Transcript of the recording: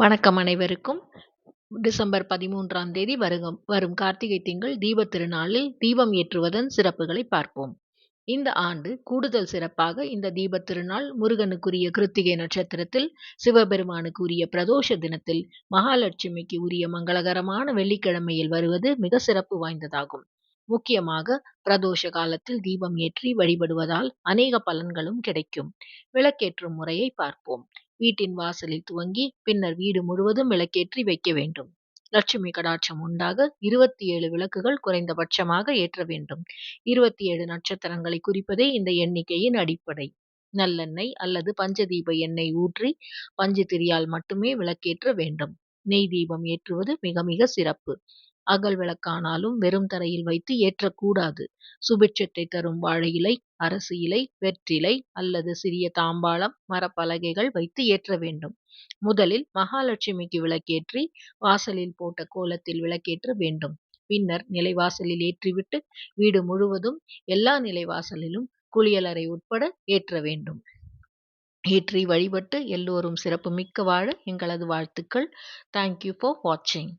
வணக்கம் அனைவருக்கும். டிசம்பர் 13ஆம் தேதி வரும் கார்த்திகை திங்கள் தீபத் திருநாளில் தீபம் ஏற்றுவதன் சிறப்புகளை பார்ப்போம். இந்த ஆண்டு கூடுதல் சிறப்பாக இந்த தீபத் திருநாள் முருகனுக்குரிய கிருத்திகை நட்சத்திரத்தில், சிவபெருமானுக்கு உரிய பிரதோஷ தினத்தில், மகாலட்சுமிக்கு உரிய மங்களகரமான வெள்ளிக்கிழமையில் வருவது மிக சிறப்பு வாய்ந்ததாகும். முக்கியமாக பிரதோஷ காலத்தில் தீபம் ஏற்றி வழிபடுவதால் அநேக பலன்களும் கிடைக்கும். விளக்கேற்றும் முறையை பார்ப்போம். வீட்டின் வாசலில் துவங்கி பின்னர் வீடு முழுவதும் விளக்கேற்றி வைக்க வேண்டும். லட்சுமி கடாட்சம் உண்டாக 27 விளக்குகள் குறைந்தபட்சமாக ஏற்ற வேண்டும். 27 நட்சத்திரங்களை குறிப்பதே இந்த எண்ணிக்கையின் அடிப்படை. நல்லெண்ணெய் அல்லது பஞ்சதீப எண்ணெய் ஊற்றி பஞ்சு திரியால் மட்டுமே விளக்கேற்ற வேண்டும். நெய் தீபம் ஏற்றுவது மிக மிக சிறப்பு. அகல் விளக்கானாலும் வெறும் தரையில் வைத்து ஏற்றக்கூடாது. சுபிட்சத்தை தரும் வாழை இலை, அரசு இலை, வெற்றிலை அல்லது சிறிய தாம்பாளம், மரப்பலகைகள் வைத்து ஏற்ற வேண்டும். முதலில் மகாலட்சுமிக்கு விளக்கேற்றி வாசலில் போட்ட கோலத்தில் விளக்கேற்ற வேண்டும். பின்னர் நிலைவாசலில் ஏற்றிவிட்டு வீடு முழுவதும் எல்லா நிலைவாசலிலும் குளியலறை உட்பட ஏற்ற வேண்டும். ஏற்றி வழிபட்டு எல்லோரும் சிறப்பு மிக்க வாழ எங்களது வாழ்த்துக்கள். தேங்க்யூ ஃபார் வாட்சிங்.